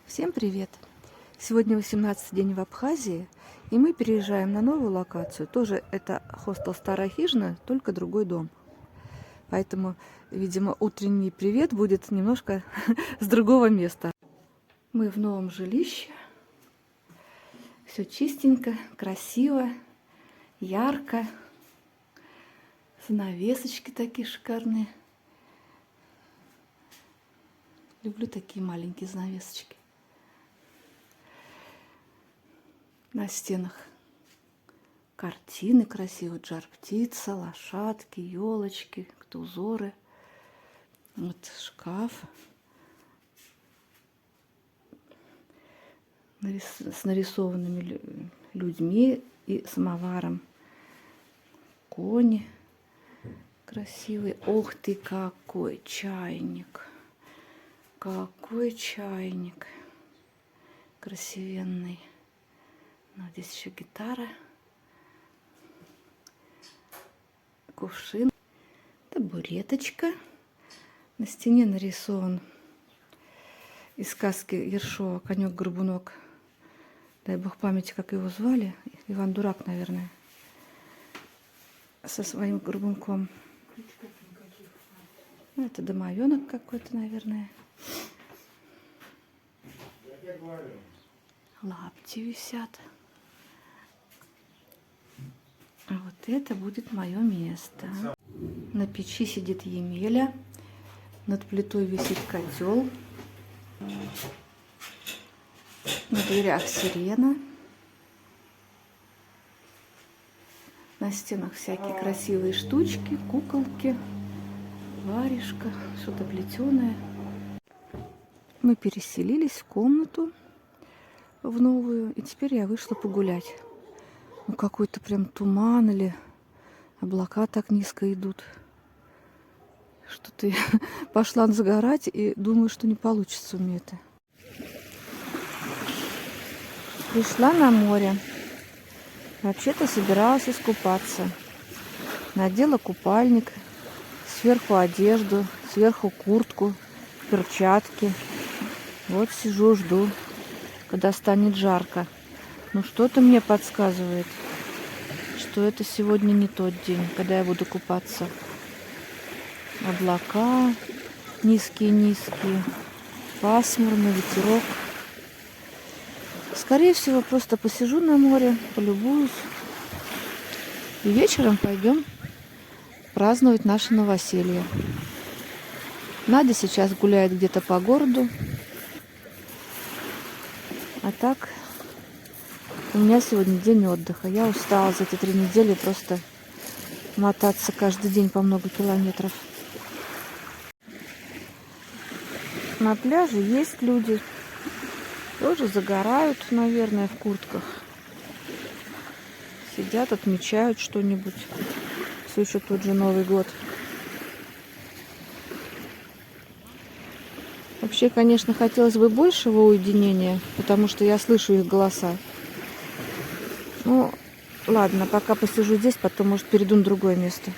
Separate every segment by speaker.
Speaker 1: Всем привет! Сегодня 18-й день в Абхазии, и мы переезжаем на новую локацию. Тоже это хостел «Старая хижина», только другой дом. Поэтому, видимо, утренний привет будет немножко с другого места. Мы в новом жилище. Все чистенько, красиво, ярко. Занавесочки такие шикарные. Люблю такие маленькие занавесочки. На стенах картины красивые, жар-птица, лошадки, елочки, узоры. Вот шкаф с нарисованными людьми и самоваром. Кони красивые. Ух ты, какой чайник! Какой чайник красивенный. Ну, здесь еще гитара, кувшин, табуреточка. На стене нарисован из сказки Ершова «Конек-горбунок». Дай бог памяти, как его звали. Иван Дурак, наверное, со своим горбунком. Ну, это домовенок какой-то, наверное. Лапти висят. А вот это будет мое место. На печи сидит Емеля. Над плитой висит котел. На дверях сирена. На стенах всякие красивые штучки, куколки, варежка, что-то плетеное. Мы переселились в комнату в новую, и теперь я вышла погулять. Ну, какой-то прям туман или облака так низко идут. Что-то я пошла загорать и думаю, что не получится у меня это. Пришла на море. Вообще-то собиралась искупаться. Надела купальник, сверху одежду, сверху куртку, перчатки. Вот сижу, жду, когда станет жарко. Но что-то мне подсказывает, что это сегодня не тот день, когда я буду купаться. Облака низкие-низкие, пасмурный ветерок. Скорее всего, просто посижу на море, полюбуюсь. И вечером пойдем праздновать наше новоселье. Надя сейчас гуляет где-то по городу. А так, у меня сегодня день отдыха. Я устала за эти 3 недели просто мотаться каждый день по много километров. На пляже есть люди. Тоже загорают, наверное, в куртках. Сидят, отмечают что-нибудь. Все еще тот же Новый год. Вообще, конечно, хотелось бы большего уединения, потому что я слышу их голоса. Ну, ладно, пока посижу здесь, потом, может, перейду на другое место.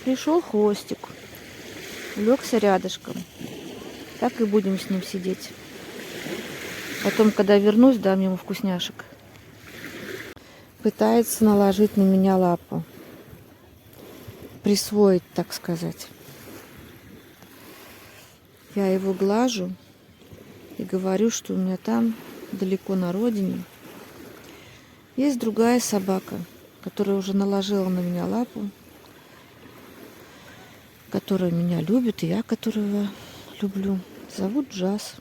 Speaker 1: Пришел хвостик. Легся рядышком. Так и будем с ним сидеть. Потом, когда вернусь, дам ему вкусняшек. Пытается наложить на меня лапу. Присвоить, так сказать. Я его глажу и говорю, что у меня там, далеко на родине, есть другая собака, которая уже наложила на меня лапу, которая меня любит, и я которого люблю. Зовут Джаз.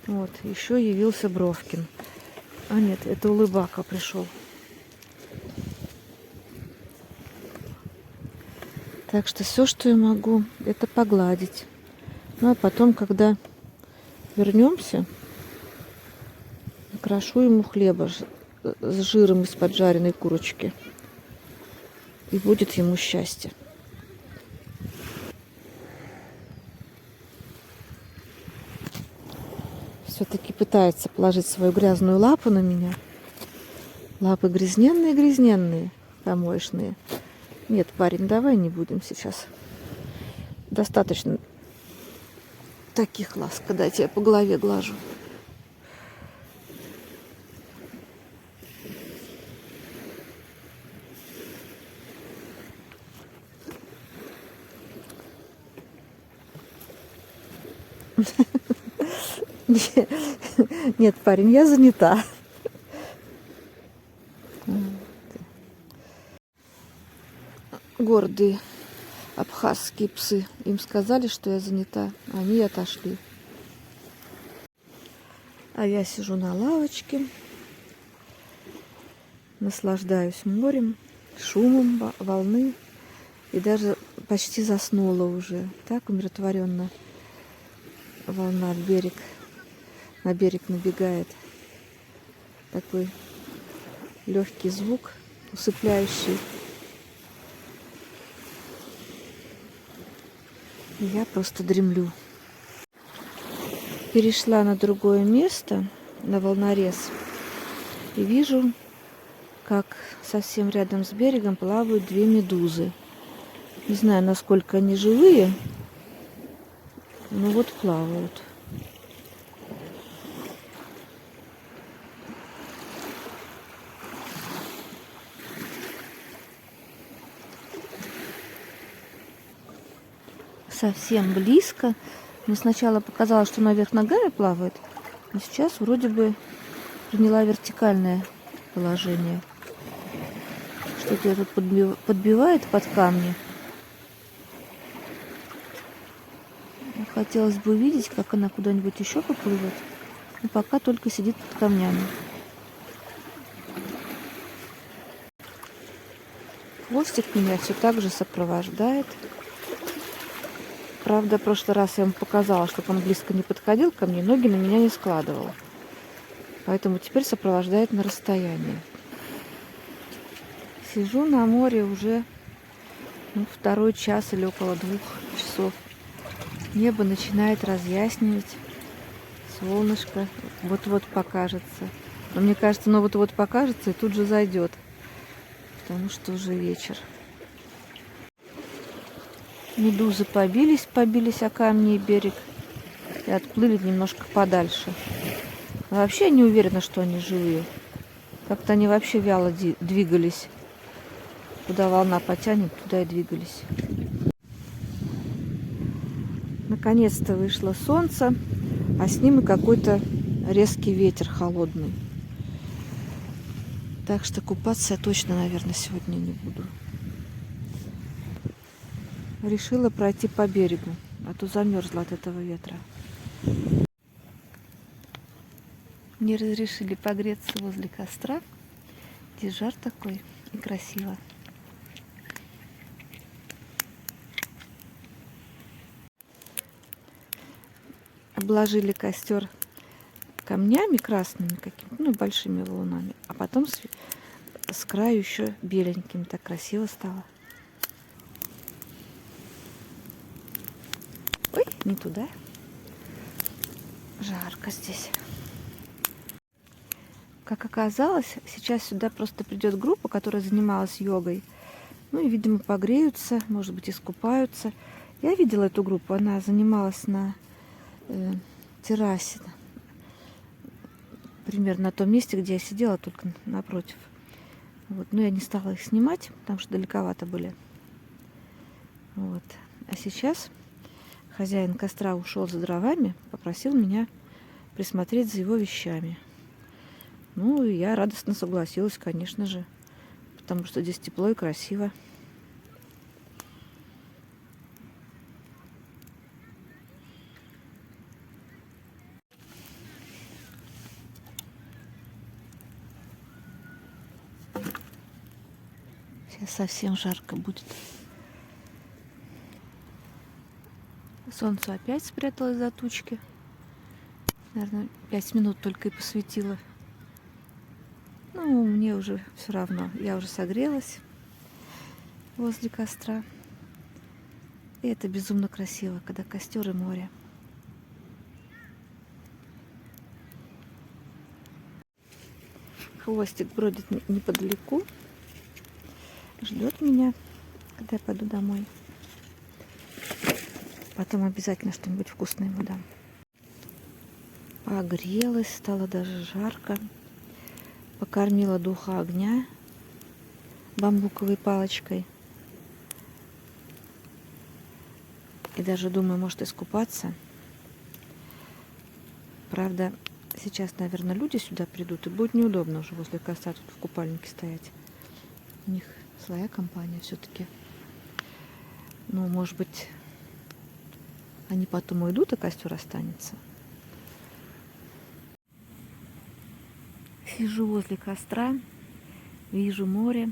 Speaker 1: Вот, еще явился Бровкин. А нет, это Улыбака пришел. Так что все, что я могу, это погладить. Ну, а потом, когда вернемся, накрошу ему хлеба с жиром из поджаренной курочки. И будет ему счастье. Все-таки пытается положить свою грязную лапу на меня. Лапы грязненные-грязненные, помоечные. Нет, парень, давай не будем сейчас. Достаточно таких ласк, когда я тебя по голове глажу. Нет, парень, я занята. Гордые абхазские псы. Им сказали, что я занята. Они отошли. А я сижу на лавочке, наслаждаюсь морем, шумом волны. И даже почти заснула уже. Так умиротворенно волна на берег набегает. Такой легкий звук, усыпляющий. И я просто дремлю. Перешла на другое место, на волнорез, и вижу, как совсем рядом с берегом плавают две медузы. Не знаю, насколько они живые, но вот плавают. Совсем близко. Мне сначала показалось, что наверх ногами плавает, но сейчас вроде бы приняла вертикальное положение. Что-то ее тут подбивает под камни. Хотелось бы увидеть, как она куда-нибудь еще поплывет, но пока только сидит под камнями. Хвостик меня все так же сопровождает. Правда, в прошлый раз я ему показала, чтобы он близко не подходил ко мне, ноги на меня не складывал. Поэтому теперь сопровождает на расстоянии. Сижу на море уже второй час или около 2 часов. Небо начинает разъяснивать. Солнышко вот-вот покажется. Но мне кажется, оно вот-вот покажется и тут же зайдет. Потому что уже вечер. Медузы побились о камни и берег. И отплыли немножко подальше. Но вообще я не уверена, что они живые. Как-то они вообще вяло двигались. Куда волна потянет, туда и двигались. Наконец-то вышло солнце, а с ним и какой-то резкий ветер холодный. Так что купаться я точно, наверное, сегодня не буду. Решила пройти по берегу, а то замерзла от этого ветра. Мне разрешили погреться возле костра, где жар такой и красиво. Обложили костер камнями красными какими-то, большими валунами, а потом с краю еще беленьким. Так красиво стало. Ой, не туда. Жарко здесь. Как оказалось, сейчас сюда просто придет группа, которая занималась йогой. Ну и, видимо, погреются, может быть, искупаются. Я видела эту группу, она занималась на террасе. Примерно на том месте, где я сидела, только напротив. Вот. Но я не стала их снимать, потому что далековато были. Вот. А сейчас хозяин костра ушел за дровами, попросил меня присмотреть за его вещами. Ну, и я радостно согласилась, конечно же, потому что здесь тепло и красиво. Сейчас совсем жарко будет. Солнце опять спряталось за тучки. Наверное, 5 минут только и посветило. Ну, мне уже все равно. Я уже согрелась возле костра. И это безумно красиво, когда костер и море. Хвостик бродит неподалеку. Ждет меня, когда я пойду домой. Потом обязательно что-нибудь вкусное ему дам. Погрелась, стало даже жарко. Покормила духа огня бамбуковой палочкой. И даже думаю, может искупаться. Правда, сейчас, наверное, люди сюда придут, и будет неудобно уже возле костра тут в купальнике стоять. У них своя компания все-таки. Ну, может быть, они потом уйдут, а костер останется. Сижу возле костра, вижу море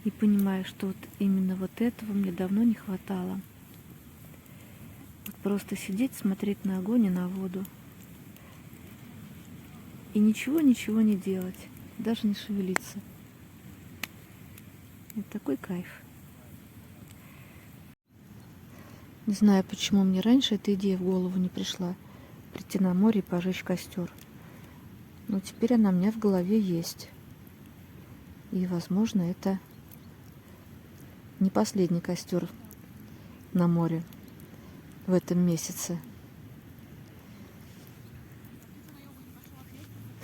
Speaker 1: и понимаю, что вот именно вот этого мне давно не хватало. Вот просто сидеть, смотреть на огонь и на воду. И ничего не делать, даже не шевелиться. Это такой кайф. Не знаю, почему мне раньше эта идея в голову не пришла. Прийти на море и пожечь костер. Но теперь она у меня в голове есть. И, возможно, это не последний костер на море в этом месяце.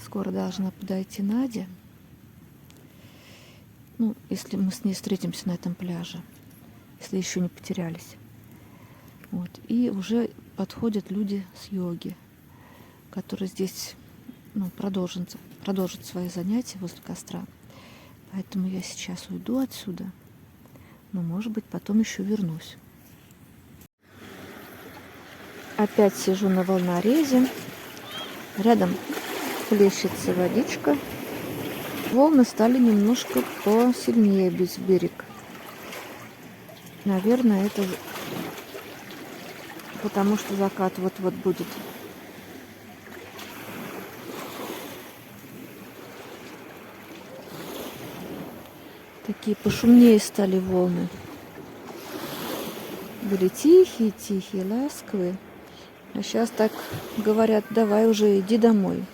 Speaker 1: Скоро должна подойти Надя. Ну, если мы с ней встретимся на этом пляже. Если еще не потерялись. Вот. И уже подходят люди с йоги, которые здесь продолжат свои занятия возле костра. Поэтому я сейчас уйду отсюда. Но, может быть, потом еще вернусь. Опять сижу на волнорезе. Рядом плещется водичка. Волны стали немножко посильнее бить в берег. Наверное, это потому что закат вот-вот будет. Такие пошумнее стали волны. Были тихие, ласковые. А сейчас так говорят: давай уже иди домой.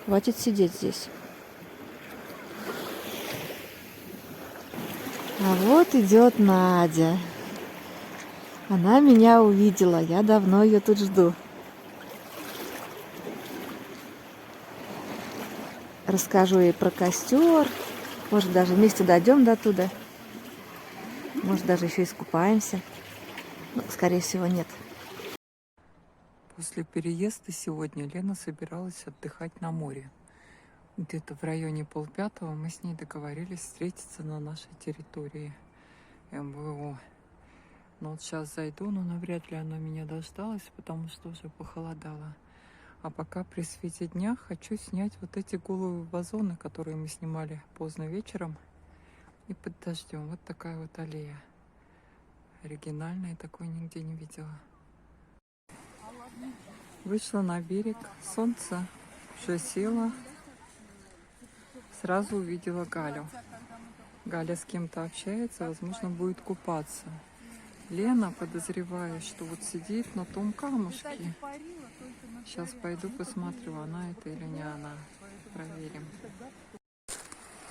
Speaker 1: Хватит сидеть здесь. А вот идет Надя. Она меня увидела. Я давно ее тут жду. Расскажу ей про костер. Может, даже вместе дойдем до туда. Может, даже еще искупаемся. Ну, скорее всего, нет.
Speaker 2: После переезда сегодня Лена собиралась отдыхать на море. Где-то в районе 4:30 мы с ней договорились встретиться на нашей территории МВО. Но вот сейчас зайду, но навряд ли она меня дождалась, потому что уже похолодало. А пока при свете дня хочу снять вот эти голые вазоны, которые мы снимали поздно вечером и под дождем. Вот такая вот аллея. Оригинальная, такой нигде не видела. Вышла на берег, солнце уже село. Сразу увидела Галю. Галя с кем-то общается, возможно, будет купаться. Лена, подозреваю, что вот сидит на том камушке. Сейчас пойду посмотрю, она это или не она. Проверим.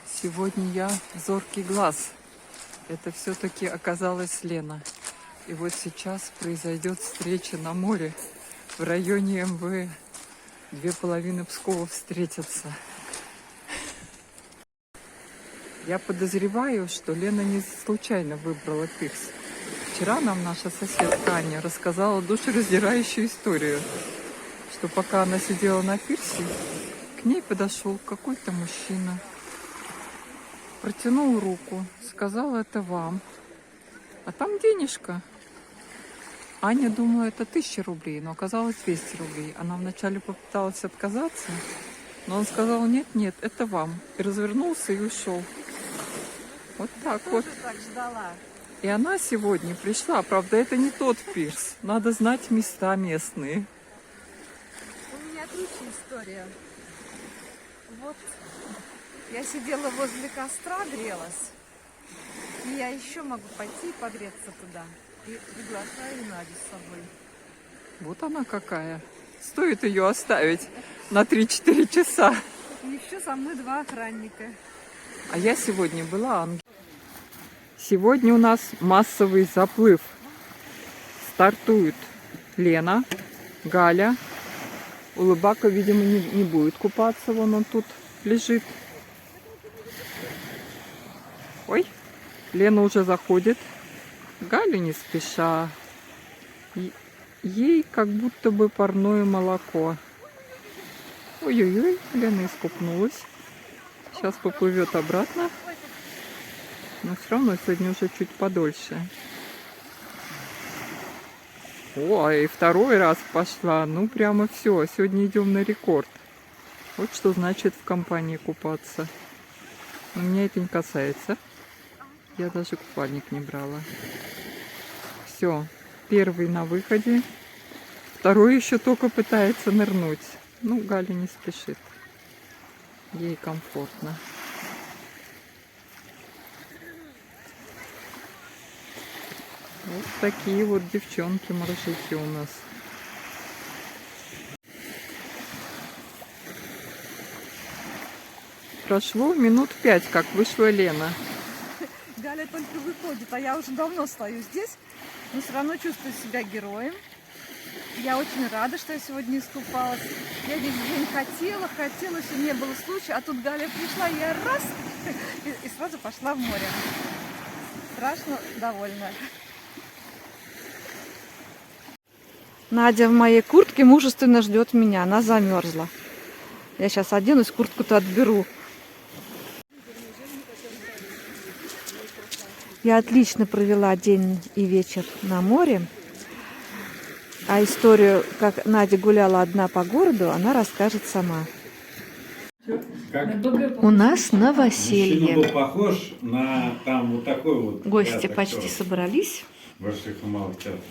Speaker 2: Сегодня я зоркий глаз. Это все-таки оказалась Лена. И вот сейчас произойдет встреча на море. В районе МВ 2,5 Пскова встретятся. Я подозреваю, что Лена не случайно выбрала пирс. Вчера нам наша соседка Аня рассказала душераздирающую историю, что пока она сидела на пирсе, к ней подошел какой-то мужчина, протянул руку, сказал: это вам. А там денежка. Аня думала, это 1000 рублей, но оказалось 200 рублей. Она вначале попыталась отказаться, но он сказал: нет, это вам. И развернулся и ушел. Вот так вот.
Speaker 3: Так ждала.
Speaker 2: И она сегодня пришла. Правда, это не тот пирс. Надо знать места местные.
Speaker 3: У меня отличная история. Вот я сидела возле костра, грелась. И я еще могу пойти и погреться туда. И приглашаю Надю с собой.
Speaker 2: Вот она какая. Стоит ее оставить на 3-4 часа.
Speaker 3: И еще со мной 2 охранника.
Speaker 2: А я сегодня была ангелом. Сегодня у нас массовый заплыв. стартует Лена, Галя. Улыбака, видимо, не будет купаться. Вон он тут лежит. Ой, Лена уже заходит. Галя не спеша. Ей как будто бы парное молоко. Ой-ой-ой, Лена искупнулась. Сейчас поплывет обратно. Но все равно сегодня уже чуть подольше. Ой, второй раз пошла. Ну, прямо все. Сегодня идем на рекорд. Вот что значит в компании купаться. Но меня это не касается. Я даже купальник не брала. Все. Первый на выходе. Второй еще только пытается нырнуть. Ну, Галя не спешит. Ей комфортно. Вот такие вот девчонки-моржики у нас. Прошло минут 5, как вышла Лена.
Speaker 3: Галя только выходит, а я уже давно стою здесь, но все равно чувствую себя героем. Я очень рада, что я сегодня искупалась. Я весь день хотела, все не было случая, а тут Галя пришла, и я раз, и сразу пошла в море. Страшно довольна.
Speaker 1: Надя в моей куртке мужественно ждет меня. Она замерзла. Я сейчас оденусь, куртку-то отберу. Я отлично провела день и вечер на море. А историю, как Надя гуляла одна по городу, она расскажет сама. У нас
Speaker 4: Мужчина
Speaker 1: новоселье.
Speaker 4: был похож на там вот такой вот.
Speaker 1: Гости
Speaker 4: ряд
Speaker 1: почти
Speaker 4: актеров,
Speaker 1: собрались.
Speaker 4: больших и малых театров.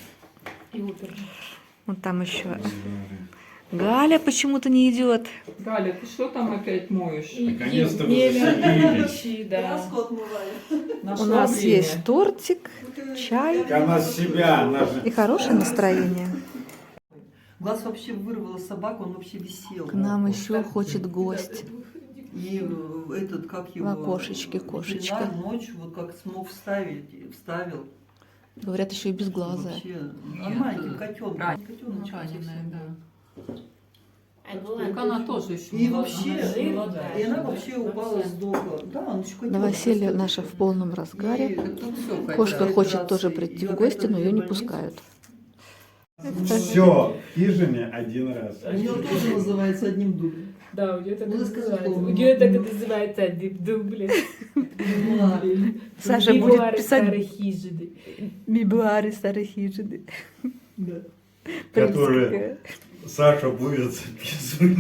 Speaker 1: Вот там еще Галя почему-то не идет.
Speaker 2: Галя, ты что там опять моешь?
Speaker 4: Наконец-то вы заселились.
Speaker 1: У нас есть тортик, чай
Speaker 4: Она с себя, она же...
Speaker 1: и хорошее настроение.
Speaker 5: Глаз вообще вырвала собаку, он вообще висел.
Speaker 1: К нам еще хочет гость.
Speaker 5: И этот, как его...
Speaker 1: В окошечке кошечка.
Speaker 5: ветеринар ночью, вот как смог вставил.
Speaker 1: Говорят, еще и безглазая.
Speaker 5: Вообще нормальный котенок.
Speaker 2: Так она тоже еще
Speaker 5: И
Speaker 2: молодая.
Speaker 5: вообще, и она вообще упала, сдохла. Да, он еще котенок.
Speaker 1: Новоселье наше в полном разгаре. Кошка хочет тоже прийти в гости, но ее не пускают.
Speaker 4: Все, в хижине один раз.
Speaker 5: У нее тоже называется одним дублем.
Speaker 6: Да, у нее так и
Speaker 5: Ну, скажи,
Speaker 6: называется.
Speaker 5: слово.
Speaker 6: У нее так и называется один дубль.
Speaker 1: Саша будет
Speaker 6: Мемуары
Speaker 1: писать
Speaker 6: старой хижины.
Speaker 1: мемуары старой хижины.
Speaker 4: Которые Саша будет записывать.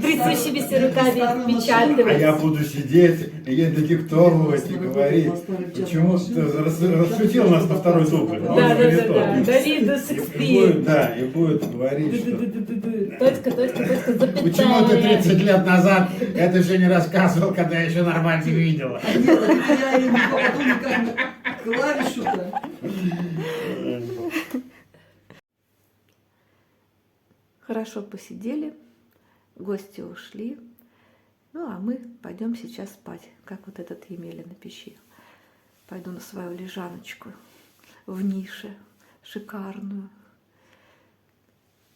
Speaker 6: Трясущимися руками
Speaker 4: А
Speaker 6: печатывать.
Speaker 4: я буду сидеть и ей надиктовывать и говорить. Почему ты рассудил нас на второй дубль?
Speaker 6: Да. Давиду Шекспир.
Speaker 4: Да, и будет говорить, что...
Speaker 6: Точка, запятая.
Speaker 4: Почему ты 30 лет назад это еще не рассказывал, когда я еще нормально видела?
Speaker 5: Нет, это я ее не попаду никак клавишу-то.
Speaker 1: Хорошо посидели, гости ушли. Ну, а мы пойдем сейчас спать, как вот этот Емеля на печи. Пойду на свою лежаночку в нише, шикарную.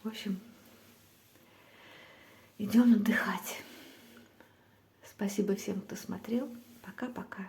Speaker 1: В общем, идем отдыхать. Спасибо всем, кто смотрел. Пока-пока.